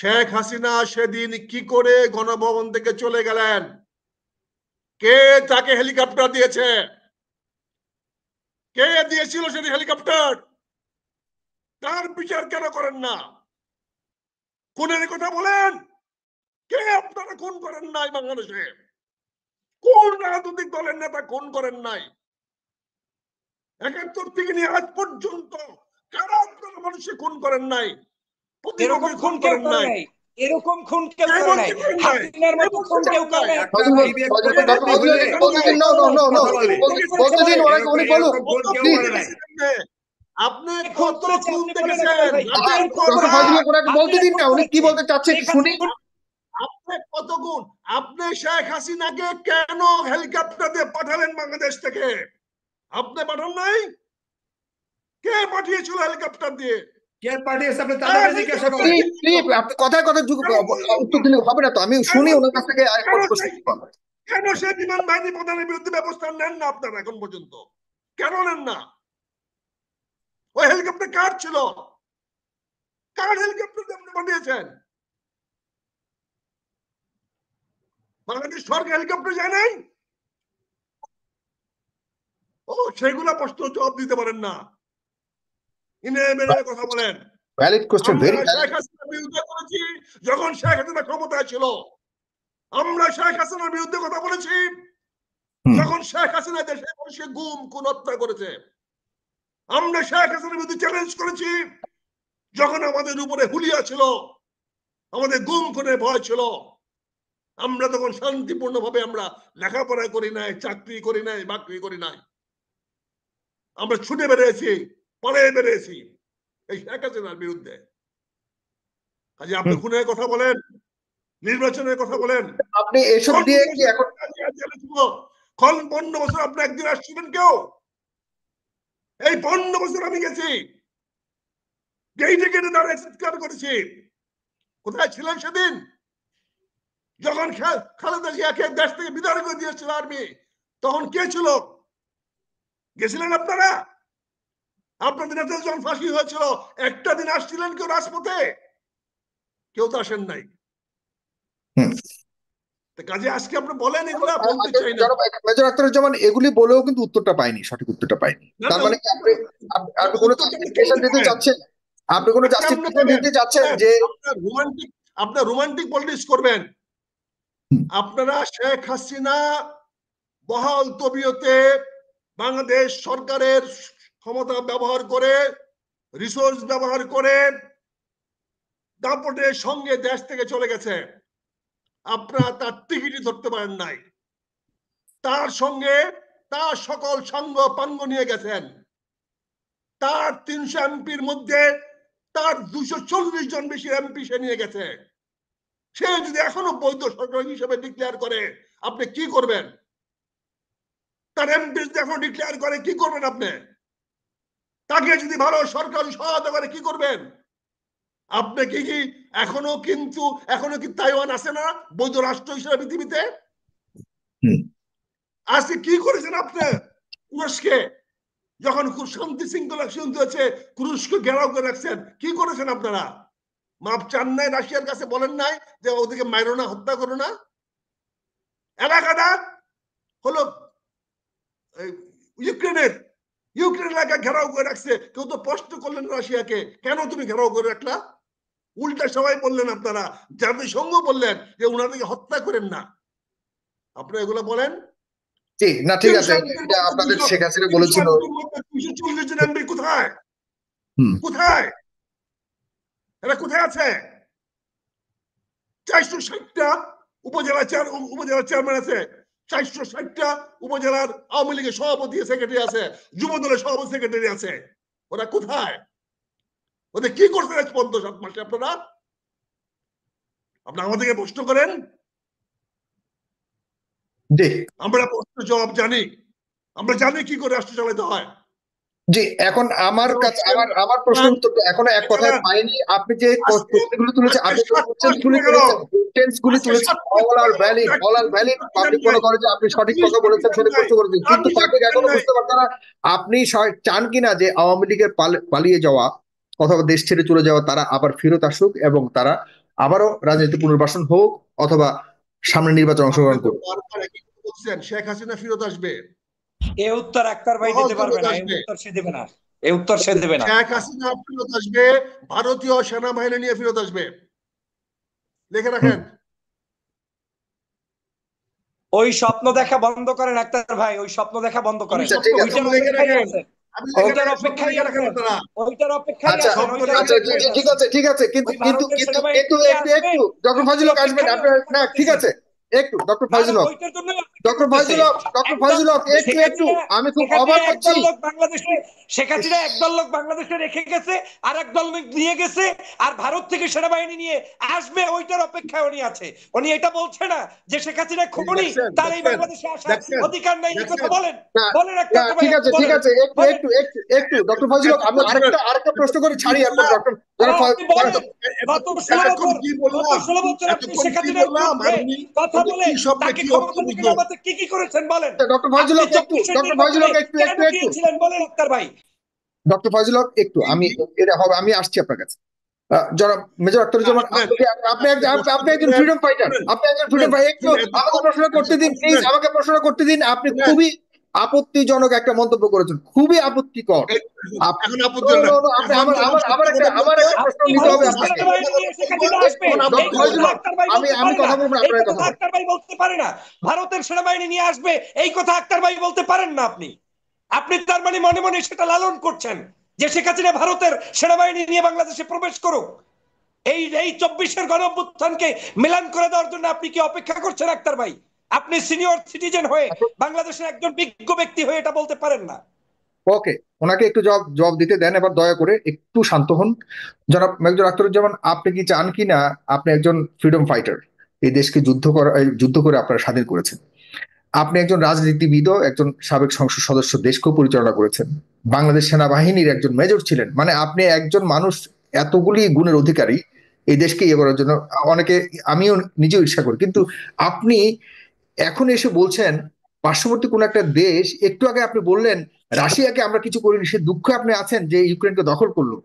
শেখ হাসিনা সেদিন কি করে গণভবন থেকে চলে গেলেন? কে তাকে হেলিকপ্টার দিয়েছে? কে দিয়েছিল সেদিন হেলিকপ্টার? তার বিচার কেন করেন না? খুনের কথা বলেন, কে আপনারা খুন করেন নাই বাংলাদেশে? কোন রাজনৈতিক দলের নেতা খুন করেন নাই? ৭১ থেকে নিয়ে আজ পর্যন্ত কারা আপনারা মানুষে খুন করেন নাই? এরকম খুন কেউ করে নাই, এরকম খুন কেউ করে নাই, হাসিনার মতো খুন কেউ করে নাই। আপনি কত খুন দেখেছেন? বলতে দিন না, উনি কি বলতে চাচ্ছে শুনি। আপনি কত গুণ? আপনি শেখ হাসিনাকে কেন হেলিকপ্টার দিয়ে পাঠালেন বাংলাদেশ থেকে? আপনি পাঠান নাই? কে পাঠিয়েছিল হেলিকপ্টার দিয়ে? কে পাঠিয়েছে আপনি তাদের জিজ্ঞাসা করেন। আপনি কথায় কথায় উত্তর দিলে হবে না তো, আমি শুনি ওনার কাছ থেকে। কেন সে বিমান বাহিনী প্রধানের বিরুদ্ধে ব্যবস্থা নেন না আপনারা এখন পর্যন্ত? কেন নেন না? ওই হেলিকপ্টার কার ছিল? কার হেলিকপ্টার দিয়ে আপনি পাঠিয়েছেন? বাংলাদেশ সরকার হেলিকপ্টার যায় নাই? ও সেগুলা প্রশ্ন জবাব দিতে পারেন না, ইনে মেনে কথা বলেন। ভ্যালিড কোশ্চেন, ভেরি শেখ হাসিনার বিরুদ্ধে করেছি যখন শেখ হাসিনা ক্ষমতায় ছিল। আমরা শেখ হাসিনার বিরুদ্ধে কথা বলেছি যখন শেখ হাসিনা দেশে বসে গুম খুন হত্যা করেছে। আমরা শেখ হাসিনার বিরুদ্ধে চ্যালেঞ্জ করেছি যখন আমাদের উপরে হুলিয়া ছিল, আমাদের গুম খুনের ভয় ছিল। আমরা তখন শান্তিপূর্ণভাবে আমরা লেখাপড়া করি নাই, চাকরি করি নাই, বাকরি করি নাই। আমরা ছুটে বেরিয়েছি, পালিয়ে বেরিয়েছি এই শেখ হাসিনার বিরুদ্ধে। কাজে আপনি খুনের কথা বলেন, নির্বাচনের কথা বলেন, আপনি এসব দিয়ে কি এখন ৫৫ বছর আপনি একদিন আসছিলেন কেউ? এই ৫৫ বছর আমি গেছি, গেইটে গেটে দাঁড়িয়ে চিৎকার করেছি। কোথায় ছিলেন সেদিন যখন খালেদা জিয়াকে দেশ থেকে বিদায় করে দিয়েছিল আর্মি? তখন কে ছিল? গেছিলেন আপনারা? আপনাদের নেতা যখন ফাঁসি হয়েছিল একটা দিন আসছিলেন কেউ রাজপথে? কেউ তো আসেন নাই। কাজে আজকে আপনি বলেন এগুলা বলতে চাই না। মেজর আখতারুজ্জামান এগুলি বলেও কিন্তু উত্তরটা পাইনি, সঠিক উত্তরটা পাইনি। তার মানে আপনি কোনো জাস্টিফিকেশন দিতে চাচ্ছেন? আপনি কোনো জাস্টিফিকেশন দিতে চাচ্ছেন যে আপনার রোমান্টিক পলিটিক্স করবেন? আপনারা শেখ হাসিনা বহাল তবিয়তে বাংলাদেশ সরকারের ক্ষমতা ব্যবহার করে, রিসোর্স ব্যবহার করে দাপটের সঙ্গে দেশ থেকে চলে গেছে। আপনারা তার টিকিটই ধরতে পারেন নাই। তার সঙ্গে তার সকল সাঙ্গ পাঙ্গ নিয়ে গেছেন। তার ৩০০ এমপির মধ্যে তার ২৪০ জন বেশি এমপি সে নিয়ে গেছে। সে যদি এখনো বৈধ সরকার হিসেবে ডিক্লেয়ার করে আপনি কি করবেন? তার এমপি যদি এখনো ডিক্লেয়ার করে কি করবেন আপনি? তাকে যদি ভালো সরকারি সহায়তা করে কি করবেন? আপনি কি এখনো কি তাইওয়ান আছে না বৈধ রাষ্ট্র হিসেবে পৃথিবীতে? আজকে কি করেছেন আপনি? তুরস্কে যখন খুব শান্তি শৃঙ্খলা শুনতে হচ্ছে তুরস্ক ঘেরাও করে রাখছেন, কি করেছেন আপনারা? মাপ চান নাই রাশিয়ার কাছে? বলেন নাই যে ওদিকে মাইরো না, হত্যা করো না? এলাকাটা হলো ইউক্রেন এলাকা ঘেরাও করে রাখছে, কেউ তো প্রশ্ন করলেন রাশিয়াকে কেন তুমি ঘেরাও করে রাখলা? উল্টা সবাই বললেন, আপনারা জাতিসংঘ বললেন যে ওনাদেরকে হত্যা করেন না। আপনারা এগুলো বলেন? না ঠিক আছে, এটা আপনাদের শেখ হাসিনা বলেছিল। ২৪০ জন এমপি কোথায়? কোথায় এরা? কোথায় আছে? ৪৬০টা উপজেলা চেয়ারম্যান আছে, ৪৬০টা উপজেলার আওয়ামী লীগের সভাপতি সেক্রেটারি আছে, যুব দলের সভাপতি সেক্রেটারি আছে। ওরা কোথায়? ওদের কি করছেন ৫-৭ মাসে? আপনারা আমাদেরকে প্রশ্ন করেন, আমরা প্রশ্ন জবাব জানি। আমরা জানি কি করে রাষ্ট্র চালাতে হয়। জি, এখন আমার কাছে আমার প্রশ্নের উত্তরটা এখনো এক কথায় পাইনি। আপনি যে প্রশ্নগুলো তুলেছেন, আপনি যে কোশ্চেনগুলি তুলেছেন, অল আর ভ্যালিড, অল আর ভ্যালিড। আপনি মনে করেন যে আপনি সঠিক কথা বলেছেন, সঠিক প্রশ্ন করেছেন, কিন্তু তাকে এখনো বুঝতে পারছেন না আপনি চান কিনা যে আওয়ামী লীগের পালিয়ে যাওয়া অথবা দেশ ছেড়ে চলে যাওয়া তারা আবার ফেরত আসুক এবং তারা আবারও রাজনীতি পুনর্বাসন হোক অথবা সামনে নির্বাচন অংশগ্রহণ আপনি তো করুক? বারবার একই কথা বলছেন, শেখ হাসিনা ফেরত আসবে, এ উত্তর আক্তার ভাই সহজ দিতে পারবে ফেরত না, এই আসবে। উত্তর সে দেবে না, এই উত্তর সে দেবে না। শেখ হাসিনা ফেরত আসবে, ভারতীয় সেনাবাহিনী নিয়ে ফেরত আসবে, লিখে হুম, রাখেন। ওই স্বপ্ন দেখা বন্ধ করেন আক্তার ভাই, ওই স্বপ্ন দেখা বন্ধ আমি করেন। আচ্ছা স্বপ্ন ঠিক আছে, স্বপ্ন ওইটার লিখে অপেক্ষায় রাখেন, আছেন, আমি লিখে ওইটার রাখেন, স্বপ্ন অপেক্ষায় লিখে রাখেন আছেন, আপনারা। ওইটার অপেক্ষায় আচ্ছা আছেন, স্বপ্ন ওইটার লিখে আচ্ছা অপেক্ষায় ঠিক আছেন। আছে ঠিক আছে, কিন্তু ওই কিন্তু ভারতের কিন্তু সেনাবাহিনী কিন্তু নিয়ে একটু আসবে, একটু ডক্টর আপনি ফয়জুল হক আসবেন অপেক্ষায় আপনার, অপেক্ষা না ঠিক করতেছেন। আছে, একটু ডক্টর ফয়জুল ভারত হক, ওইটার জন্য অপেক্ষা করতেছে। ডক্টর একদল ফয়জুল হক একটু শেখ একটু, হাসিনা, আমি খুব শেখ হাসিনা অবাক হচ্ছি। একদল লোক বাংলাদেশে, শেখ হাসিনা একদল লোক বাংলাদেশে রেখে গেছে, আর একদল লোক নিয়ে গেছে, আর ভারত থেকে সেনাবাহিনী নিয়ে আসবে, ওইটার অপেক্ষায় উনি আছে। উনি এটা বলছে না যে শেখ হাসিনা খুনি, দেখছেন তার এই দেখছেন বাংলাদেশে আসার দেখছেন অধিকার নাই, এই কথা দেখছেন বলেন। না বলেন না আক্তার ভাই, ঠিক আপনি আছে ঠিক বলেন, আছে, একটু বলেন। একটু একটু একটু ডক্টর ফয়জুল হক, আমি আপনার আরেকটা প্রশ্ন করে কি ছাড়ি আপনার বললাম, ডক্টর আপনি বলেন, গত 16 এতক্ষণ বছর, কি গত বললাম, 16 বছর আপনি এতক্ষণ শেখ কি হাসিনার বললাম, আর বিরুদ্ধে উনি কথা বলে কি শব্দে তাকে কি অর্থ ক্ষমতা থেকে বুঝলো? নামাতে কি কি করেছেন বলেন। ডক্টর ফয়জুল আপনি হক একটু, 24-এর ডক্টর ফয়জুল নির্বাচনে হক একটু কেন একটু একটু গিয়েছিলেন বলেন আক্তার ভাই। ডক্টর ফয়জুল হক একটু, কি আমি কি এটা হবে, আমি আসছি আপনার কাছে। জনাব মেজর আখতারুজ্জামান, শুনেন, আপনি আপনি প্রশ্ন আপনি একজন করলেন, ফ্রিডম ফাইটার, শুনেন আপনি একজন ফ্রিডম শুনেন ফাইটার, একটু শুনেন আমাকে প্রশ্ন করতে দিন প্লিজ, শুনেন আমাকে প্রশ্ন করতে দিন। আপনি শুনেন, খুবই আপত্তিজনক একটা মন্তব্য করেছেন, খুবই আপত্তিকর। এই- আপ- এখন আপত্তি নো হল না, নো নো, আপনি এখন আমার যখন আমার সত্য আমার একটা কথা বলবো, প্রশ্ন আপনি নিতে হবে যখন ভারতের আপনাকে। সত্য সেনাবাহিনী কথা নিয়ে শেখ বলবো, হাসিনা আসবে, তখন এই ডক্টর আপত্তি কথা হবে। ফয়জুল হক, আক্তার ভাই আমি বলতে আমি পারে না, কথা বলবো, এই আপনার কথা কথা বলবো। আক্তার ভাই বলতে পারে না। ভারতের সেনাবাহিনী নিয়ে আসবে, এই কথা আক্তার ভাই বলতে পারেন না। আপনি আপনি তার মানে মনে মনে সেটা লালন করছেন যে শেখ হাসিনা ভারতের সেনাবাহিনী নিয়ে বাংলাদেশে প্রবেশ করুক। এই এই 24-এর গণঅভ্যুত্থানকে মিলান করে দেওয়ার জন্য আপনি কি অপেক্ষা করছেন আক্তার ভাই? আপনি সিনিয়র সিটিজেন হয়ে, বাংলাদেশের একজন বিজ্ঞ ব্যক্তি হয়ে এটা বলতে পারেন না। ওকে, ওনাকে একটু জবাব জবাব দিতে দেন, এবার দয়া করে একটু শান্ত হন। জনাব মেজর আখতারুজ্জামান, আপনি কি চান কি না, আপনি একজন ফ্রিডম ফাইটার, এই দেশকে যুদ্ধ করে আপনারা স্বাধীন করেছেন। আপনি একজন রাজনীতিবিদও, একজন সাবেক সংসদ সদস্য, দেশকেও পরিচালনা করেছেন, বাংলাদেশ সেনাবাহিনীর একজন মেজর ছিলেন, মানে আপনি একজন মানুষ এতগুলি গুণের অধিকারী, এই দেশকে ইয়ে করার জন্য অনেকে, আমিও নিজেও ঈর্ষা করি, কিন্তু আপনি এখন এসে বলছেন পার্শ্ববর্তী কোন একটা দেশ, একটু আগে আপনি বললেন রাশিয়াকে আমরা কিছু করিনি, সে দুঃখে আপনি আছেন যে ইউক্রেনকে দখল করলো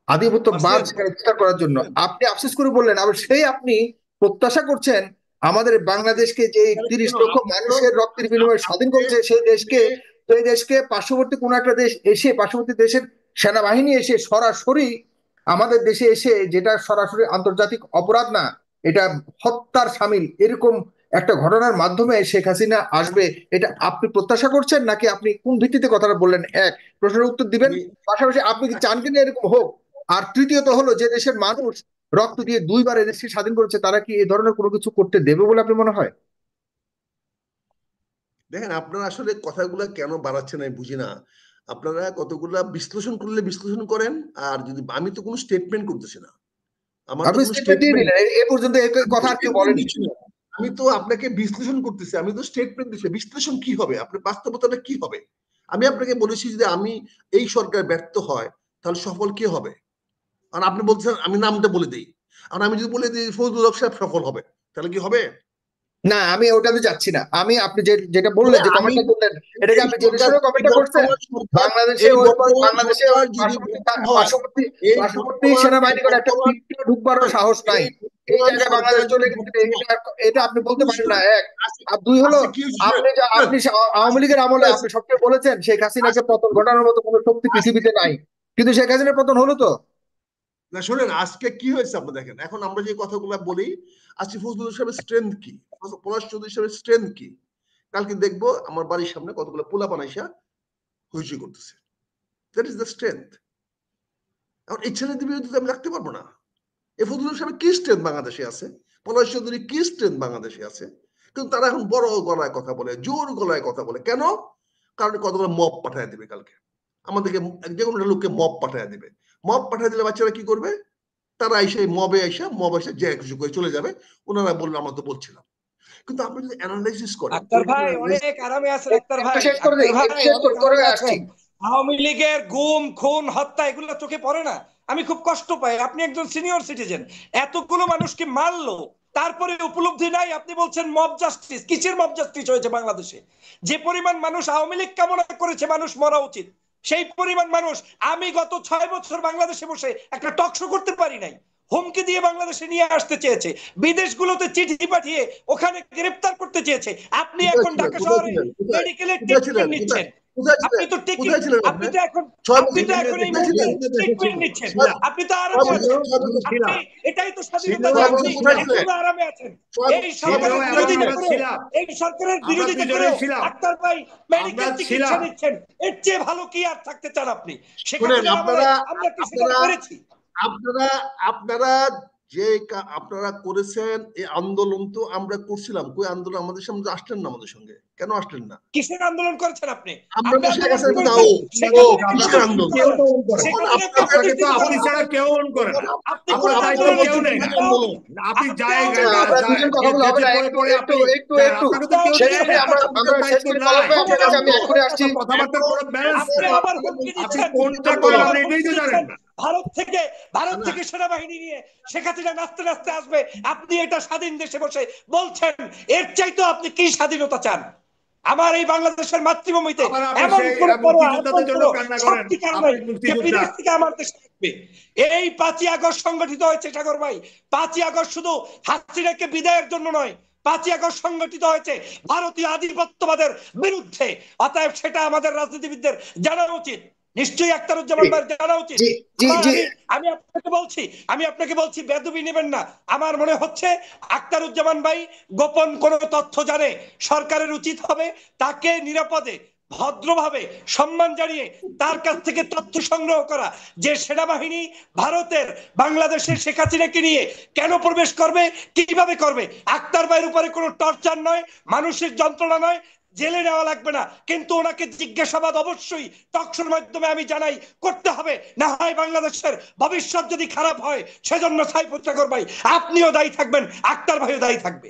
আধিপত্যবাদ আসেন সেখানে বিস্তার করার জন্য, আসেন, আপনি আফসোস করে বললেন, আবার সেই আপনি প্রত্যাশা করছেন আমাদের বাংলাদেশকে, যে তাহলে 30 কেন লক্ষ আপনি তো মানুষের রক্তের বিনিময়ে স্বাধীন আপনি করেছে সেই আপনি দেশকে, সেই দেশকে পার্শ্ববর্তী কোন একটা দেশ এসে, পার্শ্ববর্তী দেশের সেনাবাহিনী এসে সরাসরি আমাদের দেশে এসে, যেটা সরাসরি আন্তর্জাতিক অপরাধ না, এটা হত্যার সামিল, এরকম একটা ঘটনার মাধ্যমে শেখ হাসিনা আসবে, এটা আপনি প্রত্যাশা করছেন, নাকি আপনি কোন ভিত্তিতে কথাটা বললেন? এক, প্রশ্নের উত্তর দিবেন, আমি পাশাপাশি আপনি কি চান কিনা এরকম হোক? আর তৃতীয়ত হলো, যে দেশের মানুষ রক্ত দিয়ে দুইবার এদেশকে স্বাধীন করেছে, তারা কি এই ধরনের কোনো কিছু করতে দেবে বলে আপনি মনে হয়? দেখেন, আপনারা আসলে কথাগুলো কেন বাড়াচ্ছেন আমি বুঝি না। আপনারা কতগুলা বিশ্লেষণ করলে বিশ্লেষণ করেন, আর যদি আমি তো কোনো স্টেটমেন্ট করতেছি না, আমার তো আপনি কোনো স্টেটমেন্ট দিয়ে স্টেটমেন্ট, দিলেন, এ পর্যন্ত কথা আর কেউ স্টেটমেন্ট বলেনি। দিচ্ছি না, আমি তো আপনাকে বিশ্লেষণ করতেছি, আমি তো স্টেটমেন্ট দিচ্ছি। বিশ্লেষণ কি হবে, আপনার বাস্তবতাটা কি হবে? আমি আপনাকে বলেছি যে আমি এই সরকার ব্যর্থ হয় তাহলে সফল কে হবে, আর আপনি বলছেন আমি নামটা বলে দিই, আর আমি যদি বলে দিই ফজলুল হক সাহেব সফল হবে, তাহলে কি হবে? না, আমি ওটাতে যাচ্ছি না, আমি আপনি যেটা তাহলে বললেন, যে আমি কমেন্টটা করলেন, এটাকে এই আপনি জেনে সরকার, শুনে এই কমেন্টটা করছেন? বর্তমান সরকার, বাংলাদেশে এই বর্তমান বাংলাদেশে সরকার যদি পার্শ্ববর্তী ব্যর্থ হয়, এই পার্শ্ববর্তী বর্তমান এই সেনাবাহিনী করে একটা বর্তমান পিঁপড়ে ঢুকবারও সাহস নাই, এই এই বর্তমান জায়গায় সরকার বাংলাদেশ যদি চলে গেছে, ব্যর্থ হয়, এটা এটা আপনি বলতে পারেন না। এক, আজকে আর দুই হলো, আজকে কি হয়েছে? আপনি আওয়ামী আজকে লীগের কি আমলে হয়েছে? আপনি সবচেয়ে বলেছেন শেখ হাসিনাকে আজকে পতন ঘটানোর মতো কোনো শক্তি আজকে পৃথিবীতে নাই, কিন্তু শেখ হাসিনার পতন হলো তো। না শোনেন, আজকে কি হয়েছে আপনি দেখেন। এখন আমরা যে কথাগুলো বলি, আজকে ফজলুল সাহেবের স্ট্রেংথ কি, পলাশ চৌধুরী সাহেবের স্ট্রেংথ কি, কালকে দেখবো আমার বাড়ির সামনে কতগুলো পোলা বানাইসা হইচই করতেছে। That is the strength. এখন এই ছেলেদের বিরুদ্ধে আমি রাখতে পারবো না। এই ফজলুল সাহেবের কি স্ট্রেংথ বাংলাদেশে আছে, পলাশ চৌধুরী কি স্ট্রেংথ বাংলাদেশে আছে, কিন্তু তারা এখন বড় গলায় কথা বলে, জোর গলায় কথা বলে। কেন? কারণ কতগুলো মব পাঠায় দেবে কালকে আমাদেরকে, যে কোনো একটা লোককে মব পাঠায় দেবে। মব পাঠায় দিলে বাচ্চারা কি করবে? তারা এসে মব এসে যে কিছু করে চলে যাবে। ওনারা বললো আমরা তো বলছিলাম। কিন্তু আপনি যদি অ্যানালাইসিস করেন, আক্তার ভাই অনেক আরামে আছেন, আক্তার একটু ভাই, শেষ করে আক্তার দিই, ভাই একটু শেষ অনেক করে আরামে আসছি। আছেন। আওয়ামী লীগের গুম খুন হত্যা এগুলো চোখে পড়ে না? আমি খুব কষ্ট পাই, আপনি একজন সিনিয়র সিটিজেন, এতগুলো মানুষকে মারলো, তারপরে উপলব্ধি নাই, আপনি বলছেন মব জাস্টিস। কিসের মব জাস্টিস হয়েছে বাংলাদেশে? যে পরিমাণ মানুষ আওয়ামী লীগ কামনা করেছে মানুষ মরা উচিত, সেই পরিমাণ মানুষ, আমি গত 6 বছর বাংলাদেশে বসে একটা টক শো করতে পারি নাই। হুমকি দিয়ে বাংলাদেশে নিয়ে আসতে চেয়েছে, বিদেশগুলোতে চিঠি পাঠিয়ে ওখানে গ্রেফতার করতে চেয়েছে। আপনি এখন ঢাকা শহরে মেডিকেলের ট্রিটমেন্ট নিচ্ছেন, আপনি তো আপনি তো এখন এই মুহূর্তে ট্রিটমেন্ট নিচ্ছেন, আপনি তো আরামে আছেন, আপনি এটাই তো স্বাধীনতা যে আপনি এখনো আরামে আছেন। এই সরকারের বিরোধিতা করে, এই সরকারের বিরোধিতা করে আক্তার ভাই মেডিকেল চিকিৎসা নিচ্ছেন, এর চেয়ে ভালো কি আর থাকতে চান আপনি? সেখানে আমরা কি সেটা করেছি? আপনারা যে আপনারা করেছেন এই আন্দোলন তো আমরা করছিলাম, কই আন্দোলন আমাদের সামনে আসলেন না, আমাদের সঙ্গে কেন আসলেন না? কিসের আন্দোলন করেছেন আপনি? আমরা তো শেখ হাসিনা দাও কিসের আন্দোলন? আপনাকে তো আপনি ছাড়া কেউ করে না, আপনার দায়িত্ব কেউ নেই, আপনি জায়গা আমরা দুজন কথা বলা হবে না, একটু শেষ করে আমরা শেষ করে বলা হবে। আপনার কাছে আমি এক্ষুনি আসছি। কথাবার্তার কোনো ব্যালেন্স আপনি নেই, আবার হুমকি দিচ্ছেন, কোনটা করেন আপনি এটাই তো জানেন না। ভারত থেকে সেনাবাহিনী নিয়ে শেখ হাসিনা নাচতে নাচতে আসবে, আপনি এটা স্বাধীন দেশে বসে বলছেন। এর চাইতো আপনি কি স্বাধীনতা চান? আমার এই বাংলাদেশের মাতৃভূমিতে এমন কোন সত্যিকার নাই যে বিদেশ থেকে আমার দেশে আসবে। এই 5ই আগস্ট সংগঠিত হয়েছে সাগর ভাই, 5ই আগস্ট শুধু হাসিনাকে বিদায়ের জন্য নয়, 5ই আগস্ট সংগঠিত হয়েছে ভারতীয় আধিপত্যবাদের বিরুদ্ধে। অতএব সেটা আমাদের রাজনীতিবিদদের জানা উচিত, নিশ্চয়ই আখতারুজ্জামান ভাই জানা উচিত। আমি আপনাকে বলছি বেদবি নেবেন না। আমার মনে হচ্ছে আখতারুজ্জামান ভাই গোপন কোন তথ্য জানে, সরকারের উচিত হবে তাকে নিরাপদে ভদ্রভাবে সম্মান জানিয়ে তার কাছ থেকে তথ্য সংগ্রহ করা, যে সেনাবাহিনী ভারতের বাংলাদেশের শেখ হাসিনাকে নিয়ে কেন প্রবেশ করবে, কিভাবে করবে। আক্তার ভাইয়ের উপরে কোনো টর্চার নয়, মানুষের যন্ত্রণা নয়, জেলে নেওয়া লাগবে না, কিন্তু ওনাকে জিজ্ঞাসাবাদ অবশ্যই টকশোর মাধ্যমে আমি জানাই করতে হবে। না হয় বাংলাদেশের ভবিষ্যৎ যদি খারাপ হয়, সেজন্য সাইফুর সাগর ভাই আপনিও দায়ী থাকবেন, আক্তার ভাইও দায়ী থাকবে।